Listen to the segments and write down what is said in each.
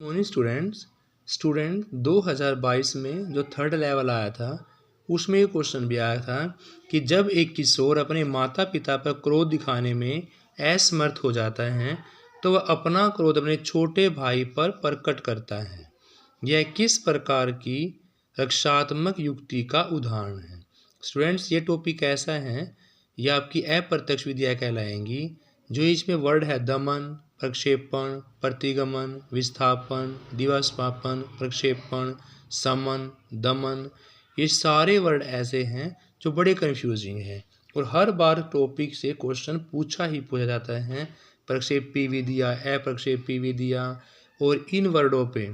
Morning student 2022 में जो third level आया था उसमें ये क्वेश्चन भी आया था कि जब एक किशोर अपने माता पिता पर क्रोध दिखाने में असमर्थ हो जाता है तो वह अपना क्रोध अपने छोटे भाई पर प्रकट करता है। यह किस प्रकार की रक्षात्मक युक्ति का उदाहरण है? स्टूडेंट्स, ये टॉपिक ऐसा है, यह आपकी अप्रत्यक्ष विधियाँ कहलाएंगी। जो इसमें वर्ड है दमन, प्रक्षेपण, प्रतिगमन, विस्थापन, दिवसमापन, प्रक्षेपण, समन, दमन, ये सारे वर्ड ऐसे हैं जो बड़े कंफ्यूजिंग हैं और हर बार टॉपिक से क्वेश्चन पूछा जाता है। प्रक्षेपी विधियाँ, अप्रक्षेपी विधियाँ और इन वर्डों पे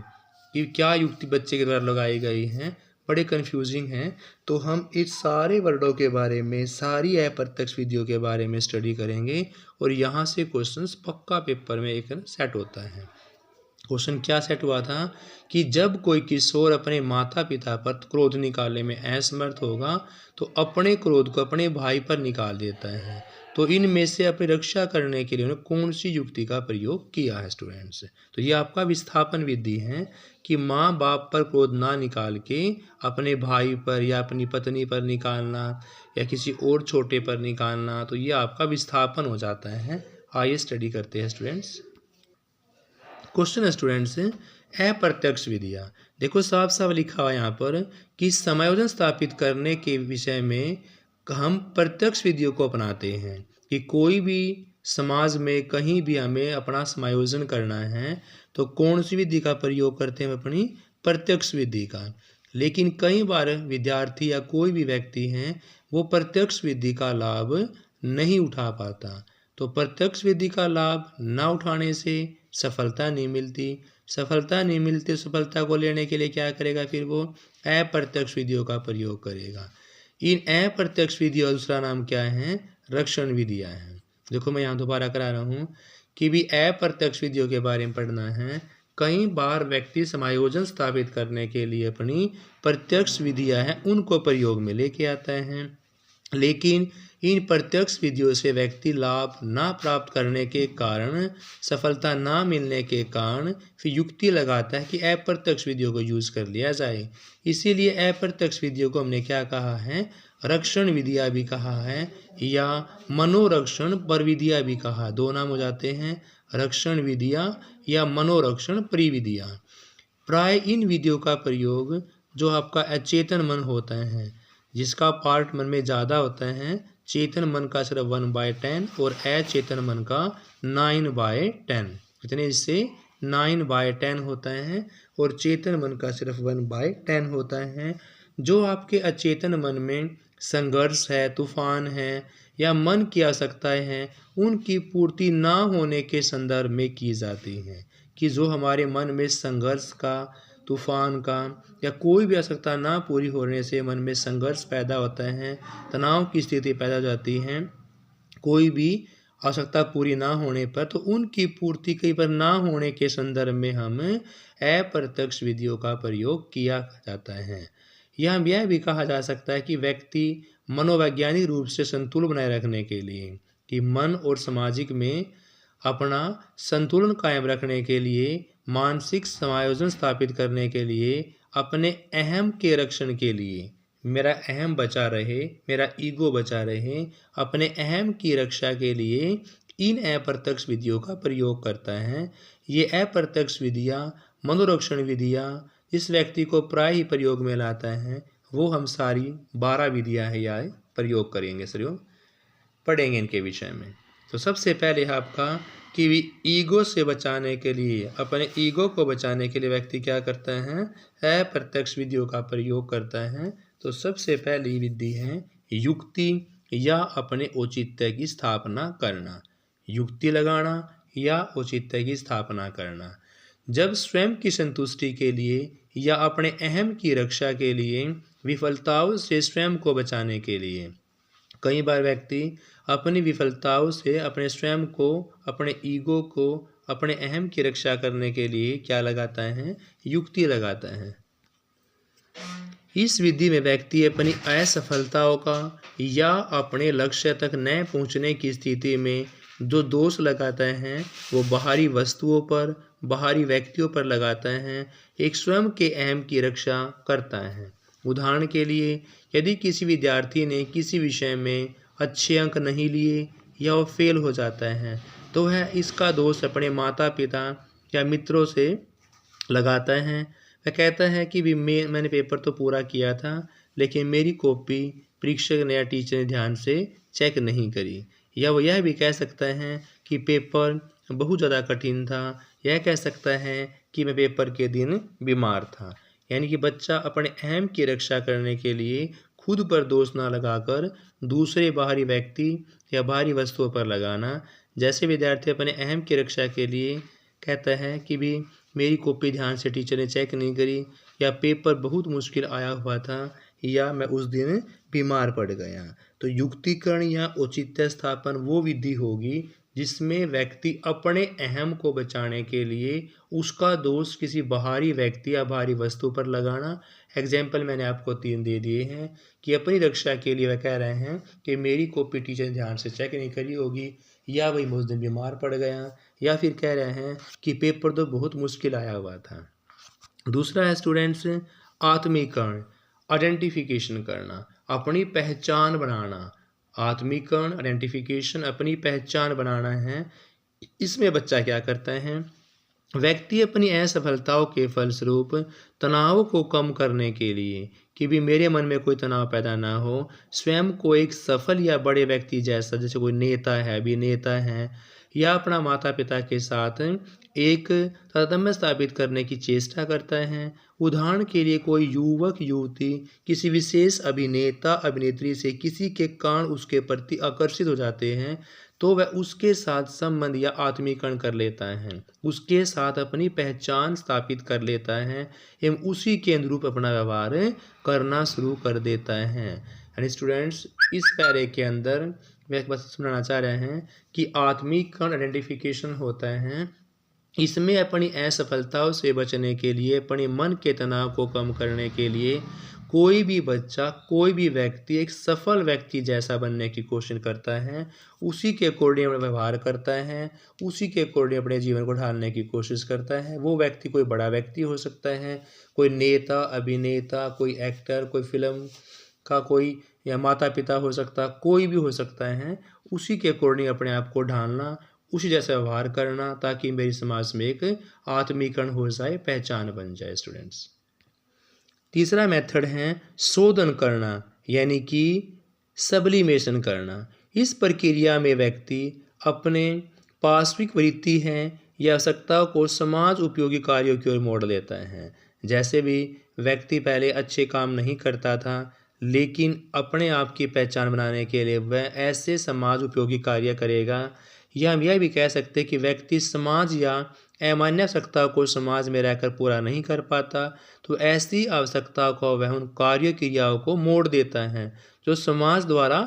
कि क्या युक्ति बच्चे के द्वारा लगाई गई हैं, बड़े कंफ्यूजिंग हैं। तो हम इस सारे वर्डों के बारे में, सारी अप्रत्यक्ष विधियों के बारे में स्टडी करेंगे और यहाँ से क्वेश्चंस पक्का पेपर में एक सेट होता है। क्वेश्चन क्या सेट हुआ था कि जब कोई किशोर अपने माता पिता पर क्रोध निकालने में असमर्थ होगा तो अपने क्रोध को अपने भाई पर निकाल देता है। तो इनमें से अपनी रक्षा करने के लिए उन्होंने कौन सी युक्ति का प्रयोग किया है स्टूडेंट्स? तो ये आपका विस्थापन विधि है कि माँ बाप पर क्रोध ना निकाल के अपने भाई पर या अपनी पत्नी पर निकालना या किसी और छोटे पर निकालना, तो ये आपका विस्थापन हो जाता है। आइए स्टडी करते हैं स्टूडेंट्स। क्वेश्चन है स्टूडेंट्स, अप्रत्यक्ष विधियाँ। देखो साफ साफ लिखा हुआ यहाँ पर कि समायोजन स्थापित करने के विषय में हम प्रत्यक्ष विधियों को अपनाते हैं कि कोई भी समाज में कहीं भी हमें अपना समायोजन करना है तो कौन सी विधि का प्रयोग करते हैं? अपनी प्रत्यक्ष विधि का। लेकिन कई बार विद्यार्थी या कोई भी व्यक्ति हैं वो प्रत्यक्ष विधि का लाभ नहीं उठा पाता। तो प्रत्यक्ष विधि का लाभ ना उठाने से सफलता नहीं मिलती। सफलता को लेने के लिए क्या करेगा? फिर वो अप्रत्यक्ष विधियों का प्रयोग करेगा। इन अप्रत्यक्ष विधियों का दूसरा नाम क्या है? रक्षण विधियाँ हैं। देखो मैं यहाँ दोबारा करा रहा हूँ कि भी अप्रत्यक्ष विधियों के बारे में पढ़ना है। कई बार व्यक्ति समायोजन स्थापित करने के लिए अपनी प्रत्यक्ष विधियाँ हैं उनको प्रयोग में लेके आता है, लेकिन इन प्रत्यक्ष विधियों से व्यक्ति लाभ ना प्राप्त करने के कारण, सफलता ना मिलने के कारण फिर युक्ति लगाता है कि अप्रत्यक्ष विधियों को यूज कर लिया जाए। इसीलिए अप्रत्यक्ष विधियों को हमने क्या कहा है? रक्षण विधियाँ भी कहा है या मनोरक्षण प्रविधियाँ भी कहा। दो नाम हो जाते हैं, रक्षण विधियाँ या मनोरक्षण प्रविधियाँ। प्राय इन विधियों का प्रयोग जो आपका अचेतन मन होता है, जिसका पार्ट मन में ज़्यादा होता है, चेतन मन का सिर्फ 1/10 और अचेतन मन का 9/10, कितने इससे 9/10 होता है और चेतन मन का सिर्फ 1/10 होता है। जो आपके अचेतन मन में संघर्ष है, तूफान है या मन की आवश्यकताएं हैं, उनकी पूर्ति ना होने के संदर्भ में की जाती हैं। कि जो हमारे मन में संघर्ष का, तूफान का या कोई भी आवश्यकता ना पूरी होने से मन में संघर्ष पैदा होता है, तनाव की स्थिति पैदा हो जाती है, कोई भी आवश्यकता पूरी ना होने पर, तो उनकी पूर्ति कई बार ना होने के संदर्भ में हम अप्रत्यक्ष विधियों का प्रयोग किया जाता है। यह भी कहा जा सकता है कि व्यक्ति मनोवैज्ञानिक रूप से संतुलन बनाए रखने के लिए, कि मन और सामाजिक में अपना संतुलन कायम रखने के लिए, मानसिक समायोजन स्थापित करने के लिए, अपने अहम के रक्षण के लिए, मेरा अहम बचा रहे, मेरा ईगो बचा रहे, अपने अहम की रक्षा के लिए इन अप्रत्यक्ष विधियों का प्रयोग करता है। ये अप्रत्यक्ष विधियाँ, मनोरक्षण विधियाँ इस व्यक्ति को प्राय ही प्रयोग में लाता है। वो हम सारी 12 विधियाँ है या प्रयोग करेंगे, सर पढ़ेंगे इनके विषय में। तो सबसे पहले आपका कि ईगो से बचाने के लिए, अपने ईगो को बचाने के लिए व्यक्ति क्या करता है? अप्रत्यक्ष विधियों का प्रयोग करता है। तो सबसे पहली विधि है युक्ति या अपने औचित्य की स्थापना करना। युक्ति लगाना या औचित्य की स्थापना करना। जब स्वयं की संतुष्टि के लिए या अपने अहम की रक्षा के लिए, विफलताओं से स्वयं को बचाने के लिए, कई बार व्यक्ति अपनी विफलताओं से अपने स्वयं को, अपने ईगो को, अपने अहम की रक्षा करने के लिए क्या लगाता है? युक्ति लगाता है। इस विधि में व्यक्ति अपनी असफलताओं का या अपने लक्ष्य तक न पहुंचने की स्थिति में जो दोष लगाता है वो बाहरी वस्तुओं पर, बाहरी व्यक्तियों पर लगाता है, एक स्वयं के अहम की रक्षा करता है। उदाहरण के लिए, यदि किसी विद्यार्थी ने किसी विषय में अच्छे अंक नहीं लिए या वो फेल हो जाता है, तो वह इसका दोष अपने माता पिता या मित्रों से लगाता है। वह कहता है कि मैंने पेपर तो पूरा किया था, लेकिन मेरी कॉपी परीक्षक ने या टीचर ने ध्यान से चेक नहीं करी। या वो यह भी कह सकता है कि पेपर बहुत ज़्यादा कठिन था। यह कह सकता है कि मैं पेपर के दिन बीमार था। यानी कि बच्चा अपने अहम की रक्षा करने के लिए खुद पर दोष ना लगाकर दूसरे बाहरी व्यक्ति या बाहरी वस्तुओं पर लगाना। जैसे विद्यार्थी अपने अहम की रक्षा के लिए कहता है कि भी मेरी कॉपी ध्यान से टीचर ने चेक नहीं करी, या पेपर बहुत मुश्किल आया हुआ था, या मैं उस दिन बीमार पड़ गया। तो युक्तिकरण या औचित्य स्थापन वो विधि होगी जिसमें व्यक्ति अपने अहम को बचाने के लिए उसका दोष किसी बाहरी व्यक्ति या बाहरी वस्तु पर लगाना। एग्जाम्पल मैंने आपको 3 दे दिए हैं कि अपनी रक्षा के लिए वह कह रहे हैं कि मेरी कॉपी टीचर ने ध्यान से चेक नहीं करी होगी, या वही उस दिन बीमार पड़ गया, या फिर कह रहे हैं कि पेपर तो बहुत मुश्किल आया हुआ था। दूसरा है स्टूडेंट्स आत्मीकरण, आइडेंटिफिकेशन करना, अपनी पहचान बनाना। आत्मीकरण, आइडेंटिफिकेशन, अपनी पहचान बनाना है। इसमें बच्चा क्या करता है, व्यक्ति अपनी असफलताओं के फलस्वरूप तनाव को कम करने के लिए कि भी मेरे मन में कोई तनाव पैदा ना हो, स्वयं को एक सफल या बड़े व्यक्ति जैसा, जैसे कोई नेता है, अभिनेता है, या अपना माता पिता के साथ एक तारतम्य स्थापित करने की चेष्टा करता है। उदाहरण के लिए, कोई युवक युवती किसी विशेष अभिनेता अभिनेत्री से किसी के कारण उसके प्रति आकर्षित हो जाते हैं, तो वह उसके साथ संबंध या आत्मीकरण कर लेता है, उसके साथ अपनी पहचान स्थापित कर लेता है एवं उसी के अनुरूप अपना व्यवहार करना शुरू कर देता है। यानी स्टूडेंट्स, इस पैरे के अंदर मैं एक बात सुनाना चाह रहे हैं कि आत्मीकरण आइडेंटिफिकेशन होता है, इसमें अपनी असफलताओं से बचने के लिए, अपने मन के तनाव को कम करने के लिए कोई भी बच्चा, कोई भी व्यक्ति एक सफल व्यक्ति जैसा बनने की कोशिश करता है, उसी के अकॉर्डिंग अपना व्यवहार करता है, उसी के अकॉर्डिंग अपने जीवन को ढालने की कोशिश करता है। वो व्यक्ति कोई बड़ा व्यक्ति हो सकता है, कोई नेता, अभिनेता, कोई एक्टर, कोई फिल्म का कोई, या माता पिता हो सकता, कोई भी हो सकता है। उसी के अकॉर्डिंग अपने आप को ढालना, उसी जैसा व्यवहार करना, ताकि मेरी समाज में एक आत्मीकरण हो जाए, पहचान बन जाए स्टूडेंट्स। तीसरा मेथड है शोधन करना, यानी कि सब्लिमेशन करना। इस प्रक्रिया में व्यक्ति अपने पार्श्विक वृत्ति है या आवश्यकताओं को समाज उपयोगी कार्यों की ओर मोड़ लेता है। जैसे भी व्यक्ति पहले अच्छे काम नहीं करता था, लेकिन अपने आप की पहचान बनाने के लिए वह ऐसे समाज उपयोगी कार्य करेगा। या हम यह भी कह सकते हैं कि व्यक्ति समाज या अमान्य आवश्यकताओं को समाज में रहकर पूरा नहीं कर पाता, तो ऐसी आवश्यकताओं को वह उन कार्य क्रियाओं को मोड़ देता है जो समाज द्वारा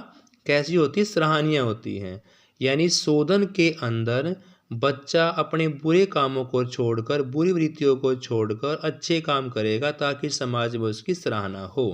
कैसी होती, सराहनीय होती हैं। यानी शोधन के अंदर बच्चा अपने बुरे कामों को छोड़कर, बुरी वृत्तियों को छोड़कर अच्छे काम करेगा, ताकि समाज में उसकी सराहना हो।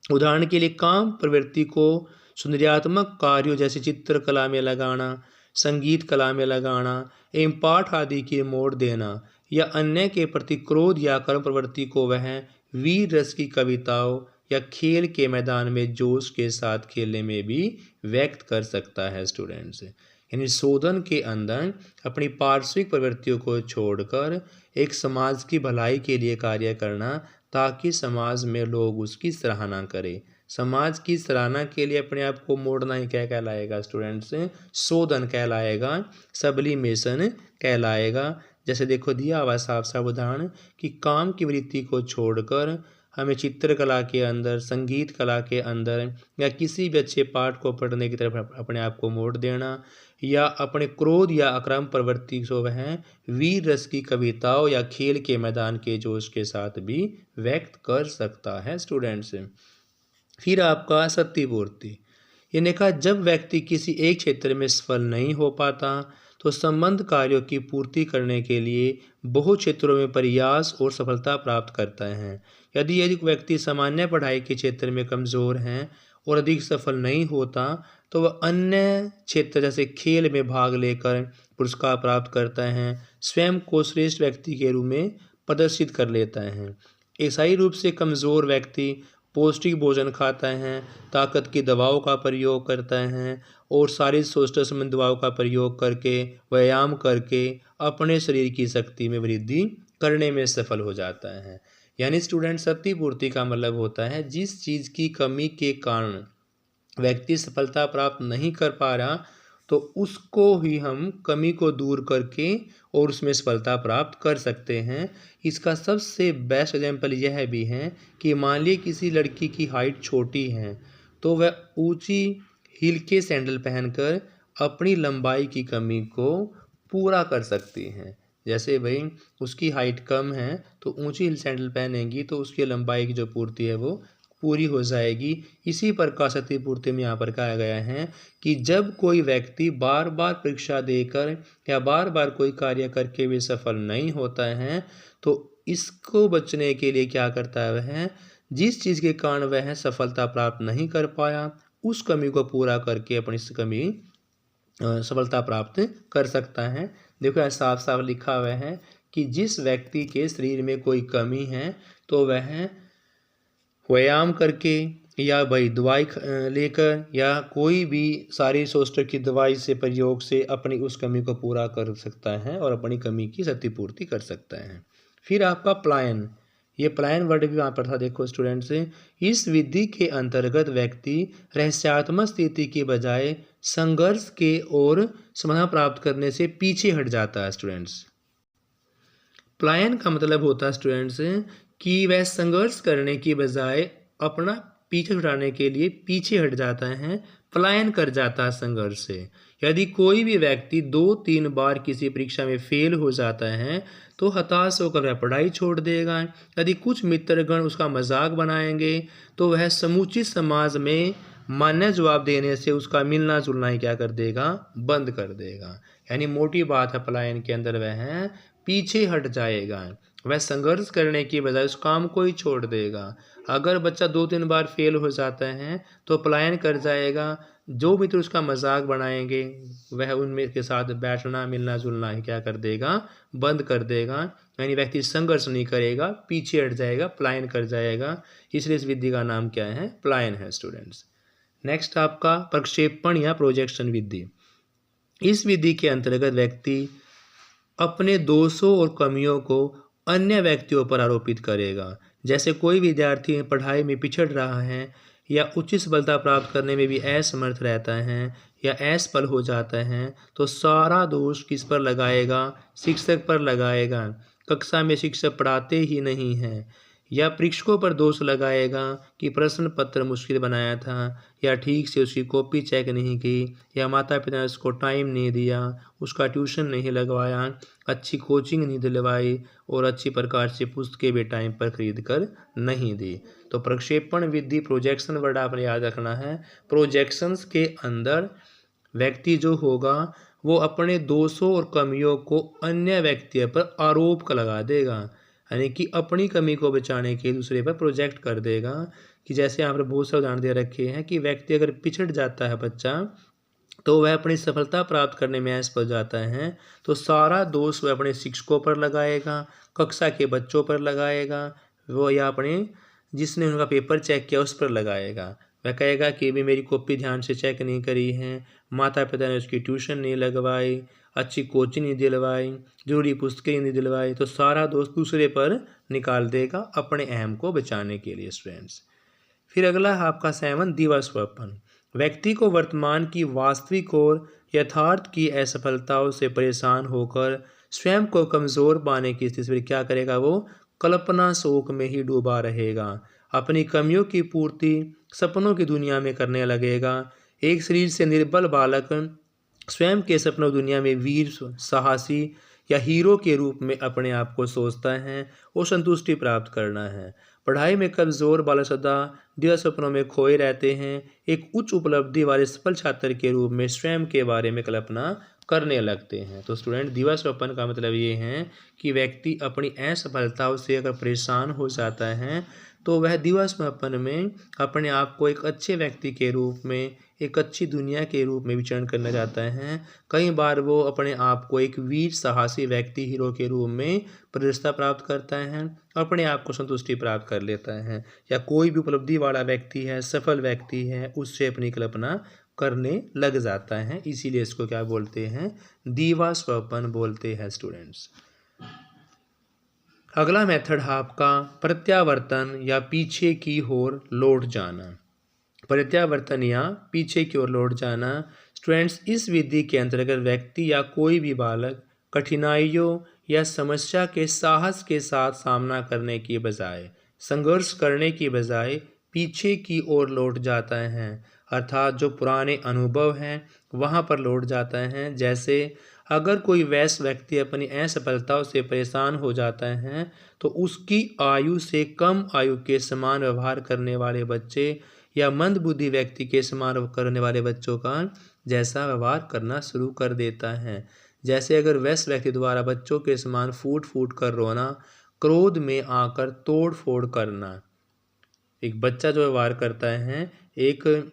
उदाहरण के लिए, काम प्रवृत्ति को सुंदर्यात्मक कार्यों जैसे चित्रकला में लगाना, संगीत कला में लगाना एवं पाठ आदि की मोड़ देना, या अन्य के प्रति क्रोध या कर्म प्रवृत्ति को वह वीर रस की कविताओं या खेल के मैदान में जोश के साथ खेलने में भी व्यक्त कर सकता है स्टूडेंट्स। यानी शोधन के अंदर अपनी पार्श्विक प्रवृत्तियों को छोड़कर एक समाज की भलाई के लिए कार्य करना, ताकि समाज में लोग उसकी सराहना करें। समाज की सराहना के लिए अपने आप को मोड़ना ही क्या कहलाएगा स्टूडेंट्स, शोधन कहलाएगा, सब्लिमेशन कहलाएगा। जैसे देखो दिया हुआ साफ साफ उदाहरण कि काम की वृत्ति को छोड़कर हमें चित्रकला के अंदर, संगीत कला के अंदर, या किसी भी अच्छे पाठ को पढ़ने की तरफ अपने आप को मोड़ देना, या अपने क्रोध या अक्रम प्रवृत्ति को वह वीर रस की कविताओं या खेल के मैदान के जोश के साथ भी व्यक्त कर सकता है स्टूडेंट्स। फिर आपका सत्यपूर्ति, यानी कहा जब व्यक्ति किसी एक क्षेत्र में सफल नहीं हो पाता, तो संबंध कार्यों की पूर्ति करने के लिए बहुत क्षेत्रों में प्रयास और सफलता प्राप्त करता है। यदि व्यक्ति सामान्य पढ़ाई के क्षेत्र में कमज़ोर हैं और अधिक सफल नहीं होता तो वह अन्य क्षेत्र जैसे खेल में भाग लेकर पुरस्कार प्राप्त करता है, स्वयं को श्रेष्ठ व्यक्ति के रूप में प्रदर्शित कर लेता है। ईसाई रूप से कमज़ोर व्यक्ति पौष्टिक भोजन खाता है, ताकत की दवाओं का प्रयोग करता है और शारीरिक स्वास्थ्य संबंधी दवाओं का प्रयोग करके, व्यायाम करके अपने शरीर की शक्ति में वृद्धि करने में सफल हो जाता है। यानी स्टूडेंट, क्षतिपूर्ति का मतलब होता है जिस चीज़ की कमी के कारण व्यक्ति सफलता प्राप्त नहीं कर पा रहा तो उसको ही हम कमी को दूर करके और उसमें सफलता प्राप्त कर सकते हैं। इसका सबसे बेस्ट एग्जाम्पल यह भी है कि मान लीजिए किसी लड़की की हाइट छोटी है तो वह ऊंची हील के सैंडल पहनकर अपनी लंबाई की कमी को पूरा कर सकती हैं। जैसे भाई उसकी हाइट कम है तो ऊंची हील सैंडल पहनेंगी तो उसकी लंबाई की जो पूर्ति है वो पूरी हो जाएगी। इसी प्रकार क्षतिपूर्ति में यहाँ पर कहा गया है कि जब कोई व्यक्ति बार बार परीक्षा देकर या बार बार कोई कार्य करके भी सफल नहीं होता है तो इसको बचने के लिए क्या करता है, वह जिस चीज़ के कारण वह सफलता प्राप्त नहीं कर पाया उस कमी को पूरा करके अपनी कमी सफलता प्राप्त कर सकता है। देखो यहाँ साफ साफ लिखा हुआ है कि जिस व्यक्ति के शरीर में कोई कमी है तो वह व्यायाम करके या भाई दवाई लेकर या कोई भी शारीरिक स्वास्थ्य की दवाई से प्रयोग से अपनी उस कमी को पूरा कर सकता है और अपनी कमी की क्षतिपूर्ति कर सकता है। फिर आपका पलायन, ये पलायन वर्ड भी वहाँ पर था। देखो स्टूडेंट्स, इस विधि के अंतर्गत व्यक्ति रहस्यात्मक स्थिति के बजाय संघर्ष के और समाधान प्राप्त करने से पीछे हट जाता है। स्टूडेंट्स, पलायन का मतलब होता है स्टूडेंट्स कि वह संघर्ष करने की बजाय अपना पीछे छुड़ाने के लिए पीछे हट जाता है, पलायन कर जाता है संघर्ष से। यदि कोई भी व्यक्ति 2-3 बार किसी परीक्षा में फेल हो जाता है तो हताश होकर वह पढ़ाई छोड़ देगा। यदि कुछ मित्रगण उसका मजाक बनाएंगे तो वह समूची समाज में मान्य जवाब देने से उसका मिलना जुलना ही क्या कर देगा, बंद कर देगा। यानी मोटी बात है, पलायन के अंदर वह पीछे हट जाएगा, वह संघर्ष करने की बजाय उस काम को ही छोड़ देगा। अगर बच्चा 2-3 बार फेल हो जाता है तो पलायन कर जाएगा। जो मित्र उसका मजाक बनाएंगे वह उनमें के साथ बैठना मिलना जुलना ही क्या कर देगा, बंद कर देगा। यानी व्यक्ति संघर्ष नहीं करेगा, पीछे हट जाएगा, पलायन कर जाएगा। इसलिए इस विधि का नाम क्या है, पलायन है स्टूडेंट्स। नेक्स्ट आपका प्रक्षेपण या प्रोजेक्शन विधि। इस विधि के अंतर्गत व्यक्ति अपने दोषों और कमियों को अन्य व्यक्तियों पर आरोपित करेगा। जैसे कोई विद्यार्थी पढ़ाई में पिछड़ रहा है या उच्च सफलता प्राप्त करने में भी असमर्थ रहता है या असफल हो जाता है तो सारा दोष किस पर लगाएगा, शिक्षक पर लगाएगा। कक्षा में शिक्षक पढ़ाते ही नहीं हैं या परीक्षकों पर दोष लगाएगा कि प्रश्न पत्र मुश्किल बनाया था या ठीक से उसकी कॉपी चेक नहीं की या माता पिता ने उसको टाइम नहीं दिया, उसका ट्यूशन नहीं लगवाया, अच्छी कोचिंग नहीं दिलवाई और अच्छी प्रकार से पुस्तकें भी टाइम पर खरीद कर नहीं दी। तो प्रक्षेपण विधि, प्रोजेक्शन वर्ड आपने याद रखना है। प्रोजेक्शंस के अंदर व्यक्ति जो होगा वो अपने दोषों और कमियों को अन्य व्यक्ति पर आरोप का लगा देगा, यानी कि अपनी कमी को बचाने के दूसरे पर प्रोजेक्ट कर देगा। कि जैसे यहाँ पर बहुत सारे उदाहरण दे रखे हैं कि व्यक्ति अगर पिछड़ जाता है बच्चा तो वह अपनी सफलता प्राप्त करने में असफल जाता है तो सारा दोष वह अपने शिक्षकों पर लगाएगा, कक्षा के बच्चों पर लगाएगा, वो या अपने जिसने उनका पेपर चेक किया उस पर लगाएगा। वह कहेगा कि भी मेरी कॉपी ध्यान से चेक नहीं करी है, माता पिता ने उसकी ट्यूशन नहीं लगवाई, अच्छी कोचिंग नहीं दिलवाई, जरूरी पुस्तकें नहीं दिलवाई, तो सारा दोष दूसरे पर निकाल देगा अपने अहम को बचाने के लिए स्टूडेंट्स। फिर अगला है आपका 7 दिवास्वप्न। व्यक्ति को वर्तमान की वास्तविक और यथार्थ की असफलताओं से परेशान होकर स्वयं को कमज़ोर पाने की स्थिति में क्या करेगा, वो कल्पना शोक में ही डूबा रहेगा, अपनी कमियों की पूर्ति सपनों की दुनिया में करने लगेगा। एक शरीर से निर्बल बालक स्वयं के सपनों दुनिया में वीर, साहसी या हीरो के रूप में अपने आप को सोचता है और संतुष्टि प्राप्त करना है। पढ़ाई में कमज़ोर बालक सदा दिव्य सपनों में खोए रहते हैं। एक उच्च उपलब्धि वाले सफल छात्र के रूप में स्वयं के बारे में कल्पना करने लगते हैं। तो स्टूडेंट, दिव्य स्वप्न का मतलब ये है कि व्यक्ति अपनी असफलताओं से अगर परेशान हो जाता है तो वह दिवास्वप्न में अपने आप को एक अच्छे व्यक्ति के रूप में, एक अच्छी दुनिया के रूप में विचरण करना चाहता है। कई बार वो अपने आप को एक वीर साहसी व्यक्ति, हीरो के रूप में प्रतिष्ठा प्राप्त करता है, अपने आप को संतुष्टि प्राप्त कर लेता है। या कोई भी उपलब्धि वाला व्यक्ति है, सफल व्यक्ति है, उससे अपनी कल्पना करने लग जाता है। इसीलिए इसको क्या बोलते हैं? दिवास्वप्न बोलते हैं स्टूडेंट्स। अगला मेथड है आपका प्रत्यावर्तन या पीछे की ओर लौट जाना। प्रत्यावर्तन या पीछे की ओर लौट जाना स्टूडेंट्स, इस विधि के अंतर्गत व्यक्ति या कोई भी बालक कठिनाइयों या समस्या के साहस के साथ सामना करने की बजाय, संघर्ष करने की बजाय पीछे की ओर लौट जाता है, अर्थात जो पुराने अनुभव हैं वहाँ पर लौट जाता है। जैसे अगर कोई वैश्य व्यक्ति अपनी असफलताओं से परेशान हो जाता है तो उसकी आयु से कम आयु के समान व्यवहार करने वाले बच्चे या मंदबुद्धि व्यक्ति के समान करने वाले बच्चों का जैसा व्यवहार करना शुरू कर देता है। जैसे अगर वैश्य व्यक्ति द्वारा बच्चों के समान फूट फूट कर रोना, क्रोध में आकर तोड़ फोड़ करना, एक बच्चा जो व्यवहार करता है, एक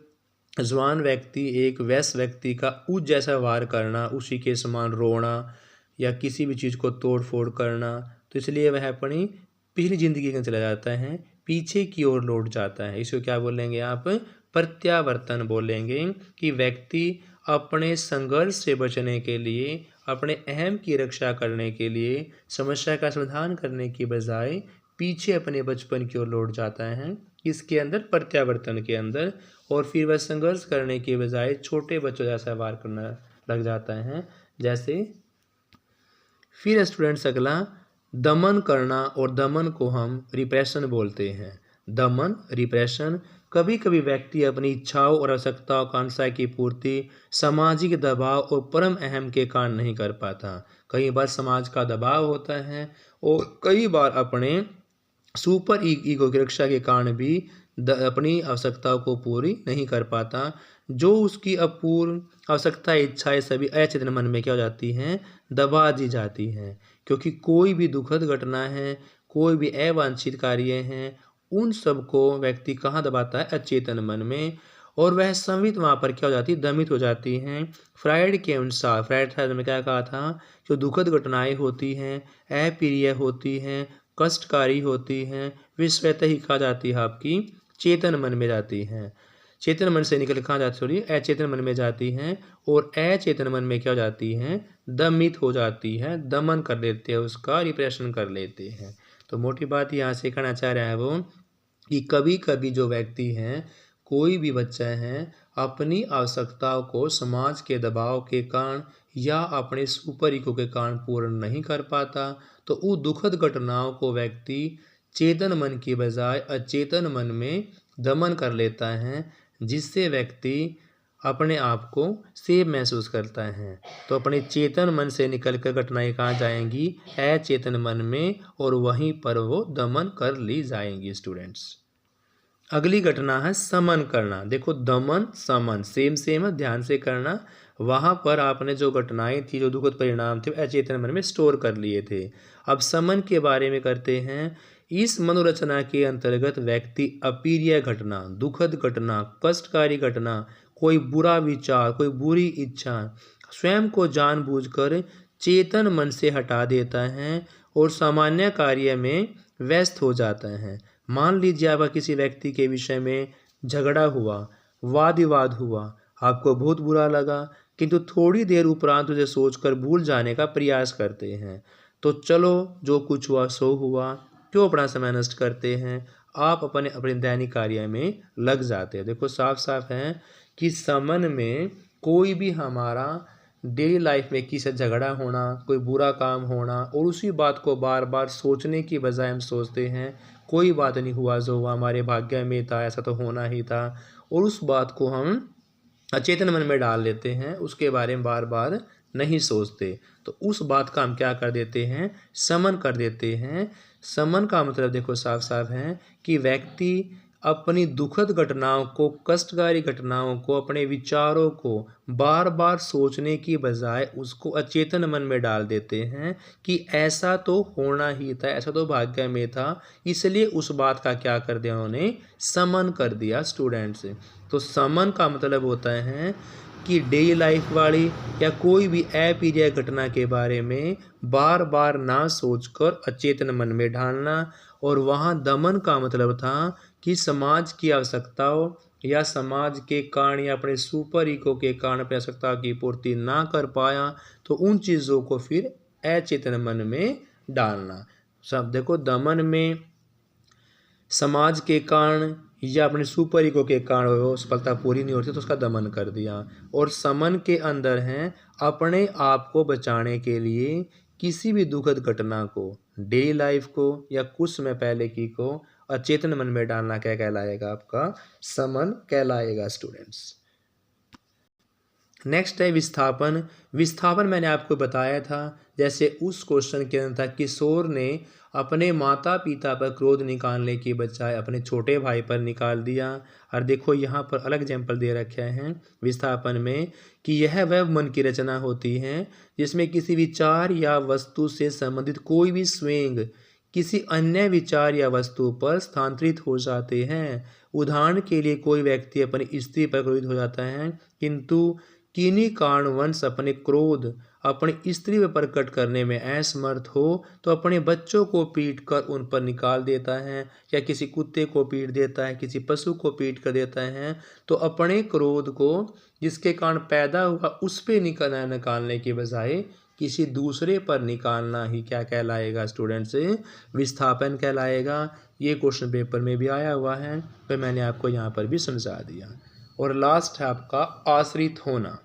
जवान व्यक्ति एक वैश्य व्यक्ति का उस जैसा व्यवहार करना, उसी के समान रोना या किसी भी चीज़ को तोड़ फोड़ करना, तो इसलिए वह अपनी पिछली जिंदगी में चला जाता है, पीछे की ओर लौट जाता है। इसको क्या बोलेंगे आप? प्रत्यावर्तन बोलेंगे। कि व्यक्ति अपने संघर्ष से बचने के लिए, अपने अहम की रक्षा करने के लिए, समस्या का समाधान करने की बजाय पीछे अपने बचपन की ओर लौट जाता है, इसके अंदर प्रत्यावर्तन के अंदर, और फिर वह संघर्ष करने के बजाय छोटे बच्चों जैसा व्यवहार करना लग जाता है। जैसे फिर स्टूडेंट्स अगला दमन करना, और दमन को हम रिप्रेशन बोलते हैं। दमन, रिप्रेशन, कभी कभी व्यक्ति अपनी इच्छाओं और आवश्यकताओं आकांक्षा की पूर्ति सामाजिक दबाव और परम अहम के कारण नहीं कर पाता। कई बार समाज का दबाव होता है और कई बार अपने सुपर ईगो की रक्षा के कारण भी अपनी आवश्यकताओं को पूरी नहीं कर पाता। जो उसकी अपूर्ण आवश्यकता, इच्छाएं सभी अचेतन मन में क्या हो जाती हैं? दबा दी जाती हैं। क्योंकि कोई भी दुखद घटना है, कोई भी अवांछित कार्य हैं, उन सब को व्यक्ति कहाँ दबाता है? अचेतन मन में। और वह संवित वहाँ पर क्या हो जाती है? दमित हो जाती हैं। फ्राइड के अनुसार, फ्राइड में क्या कहा था? जो दुखद घटनाएं होती हैं, अप्रिय होती हैं, कष्टकारी होती हैं, वे स्वतः ही कहा जाती है आपकी चेतन मन में जाती हैं। चेतन मन से निकल कहाँ जाती, सॉरी, अचेतन मन में जाती हैं, और अचेतन मन में क्या हो जाती हैं? दमित हो जाती है, दमन कर लेते हैं, उसका रिप्रेशन कर लेते हैं। तो मोटी बात यहाँ से कहना चाह रहा है वो कि कभी कभी जो व्यक्ति हैं, कोई भी बच्चा है, अपनी आवश्यकताओं को समाज के दबाव के कारण या अपने सुपर ईगो के कारण पूर्ण नहीं कर पाता, तो उस दुखद घटनाओं को व्यक्ति चेतन मन की बजाय अचेतन मन में दमन कर लेता है, जिससे व्यक्ति अपने आप को सेफ महसूस करता है। तो अपने चेतन मन से निकलकर घटनाएं कहाँ जाएंगी? अचेतन मन में, और वहीं पर वो दमन कर ली जाएंगी स्टूडेंट्स। अगली घटना है समन करना। देखो दमन समन सेम है, ध्यान से करना। वहाँ पर आपने जो घटनाएं थी, जो दुखद परिणाम थे, अचेतन मन में स्टोर कर लिए थे। अब समन के बारे में करते हैं। इस मनोरचना के अंतर्गत व्यक्ति अप्रिय घटना, दुखद घटना, कष्टकारी घटना, कोई बुरा विचार, कोई बुरी इच्छा स्वयं को जानबूझकर चेतन मन से हटा देता है और सामान्य कार्य में व्यस्त हो जाता है। मान लीजिए आपका किसी व्यक्ति के विषय में झगड़ा हुआ, वाद विवाद हुआ, आपको बहुत बुरा लगा, किंतु थोड़ी देर उपरांत उसे सोचकर भूल जाने का प्रयास करते हैं। तो चलो जो कुछ हुआ सो हुआ, क्यों अपना समय नष्ट करते हैं? आप अपने अपने दैनिक कार्य में लग जाते हैं। देखो साफ साफ है कि समन में कोई भी हमारा डेली लाइफ में किसी से झगड़ा होना, कोई बुरा काम होना, और उसी बात को बार बार सोचने की बजाय हम सोचते हैं कोई बात नहीं हुआ, जो हुआ हमारे भाग्य में था, ऐसा तो होना ही था, और उस बात को हम अचेतन मन में डाल लेते हैं, उसके बारे में बार बार नहीं सोचते। तो उस बात का हम क्या कर देते हैं? समन कर देते हैं। समन का मतलब देखो साफ साफ है कि व्यक्ति अपनी दुखद घटनाओं को, कष्टकारी घटनाओं को, अपने विचारों को बार बार सोचने की बजाय उसको अचेतन मन में डाल देते हैं कि ऐसा तो होना ही था, ऐसा तो भाग्य में था, इसलिए उस बात का क्या कर दिया उन्होंने, समन कर दिया स्टूडेंट्स। तो समन का मतलब होता है कि डेली लाइफ वाली या कोई भी अप्रिय घटना के बारे में बार बार ना सोचकर अचेतन मन में डालना। और वहाँ दमन का मतलब था कि समाज की आवश्यकताओं या समाज के कारण या अपने सुपर ईगो के कारण अपनी आवश्यकता की पूर्ति ना कर पाया तो उन चीज़ों को फिर अचेतन मन में डालना। सब देखो, दमन में समाज के कारण या अपने सुपर ईगो के कारण वो सफलता पूरी नहीं होती तो उसका दमन कर दिया। और समन के अंदर हैं अपने आप को बचाने के लिए किसी भी दुखद घटना को, डेली लाइफ को या कुछ समय पहले की को अचेतन मन में डालना क्या कहलाएगा, आपका समन कहलाएगा स्टूडेंट्स। नेक्स्ट है विस्थापन। विस्थापन मैंने आपको बताया था, जैसे उस क्वेश्चन के अंदर था किशोर ने अपने माता पिता पर क्रोध निकालने की बजाय अपने छोटे भाई पर निकाल दिया। और देखो यहाँ पर अलग एग्जाम्पल दे रखे हैं विस्थापन में कि यह वह मन की रचना होती है जिसमें किसी विचार या वस्तु से संबंधित कोई भी स्वयं किसी अन्य विचार या वस्तु पर स्थानांतरित हो जाते हैं। उदाहरण के लिए कोई व्यक्ति अपनी स्त्री पर क्रोधित हो जाता है किंतु किन्हीं कारणवश अपने क्रोध अपनी स्त्री पर प्रकट करने में असमर्थ हो तो अपने बच्चों को पीट कर उन पर निकाल देता है या किसी कुत्ते को पीट देता है, किसी पशु को पीट कर देता है। तो अपने क्रोध को जिसके कारण पैदा हुआ उस पर निकालने के बजाय किसी दूसरे पर निकालना ही क्या कहलाएगा स्टूडेंट्स, विस्थापन कहलाएगा। ये क्वेश्चन पेपर में भी आया हुआ है तो मैंने आपको यहाँ पर भी समझा दिया। और लास्ट है आपका आश्रित होना।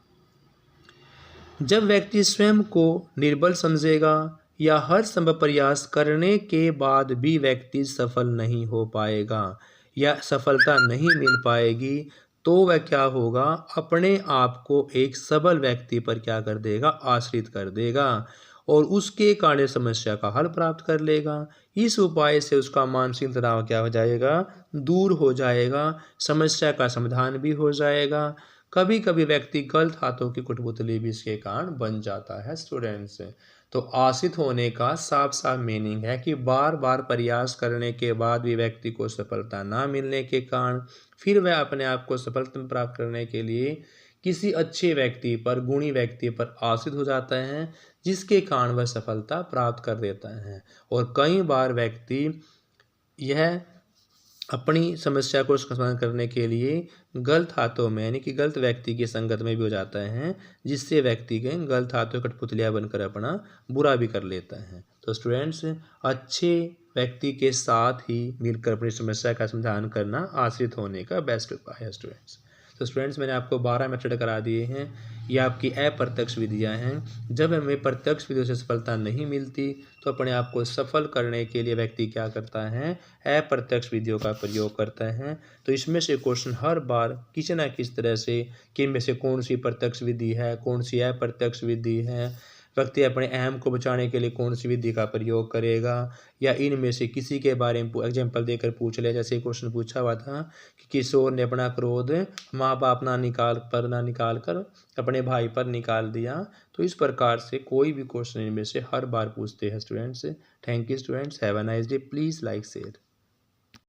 जब व्यक्ति स्वयं को निर्बल समझेगा या हर संभव प्रयास करने के बाद भी व्यक्ति सफल नहीं हो पाएगा या सफलता नहीं मिल पाएगी तो वह क्या होगा, अपने आप को एक सबल व्यक्ति पर क्या कर देगा, आश्रित कर देगा और उसके कारण समस्या का हल प्राप्त कर लेगा। इस उपाय से उसका मानसिक तनाव क्या हो जाएगा, दूर हो जाएगा, समस्या का समाधान भी हो जाएगा। कभी कभी व्यक्ति गलत हाथों की कठपुतली भी इसके कारण बन जाता है स्टूडेंट्स। तो आश्रित होने का साफ साफ मीनिंग है कि बार बार प्रयास करने के बाद भी व्यक्ति को सफलता ना मिलने के कारण फिर वह अपने आप को सफलता प्राप्त करने के लिए किसी अच्छे व्यक्ति पर, गुणी व्यक्ति पर आश्रित हो जाता है जिसके कारण वह सफलता प्राप्त कर देता है। और कई बार व्यक्ति यह अपनी समस्या को समाधान करने के लिए गलत हाथों में यानी कि गलत व्यक्ति की संगत में भी हो जाता है जिससे व्यक्ति के गलत हाथों कठपुतलियाँ बनकर अपना बुरा भी कर लेता है। तो स्टूडेंट्स, अच्छे व्यक्ति के साथ ही मिलकर अपनी समस्या का समाधान करना आश्रित होने का बेस्ट उपाय है स्टूडेंट्स। तो स्टूडेंट्स, मैंने आपको 12 मेथड करा दिए हैं। ये आपकी अप्रत्यक्ष विधियाँ हैं। जब हमें प्रत्यक्ष विधियों से सफलता नहीं मिलती तो अपने आप को सफल करने के लिए व्यक्ति क्या करता है, अप्रत्यक्ष विधियों का प्रयोग करता है। तो इसमें से क्वेश्चन हर बार किसी न किस तरह से कि इनमें से कौन सी प्रत्यक्ष विधि है, कौन सी अप्रत्यक्ष विधि है, व्यक्ति अपने अहम को बचाने के लिए कौन सी विधि का प्रयोग करेगा, या इनमें से किसी के बारे में एग्जाम्पल देकर पूछ ले। जैसे क्वेश्चन पूछा हुआ था कि किशोर ने अपना क्रोध माँ बाप ना निकाल कर अपने भाई पर निकाल दिया। तो इस प्रकार से कोई भी क्वेश्चन इनमें से हर बार पूछते हैं students. Thank you students, have a nice day, please like share.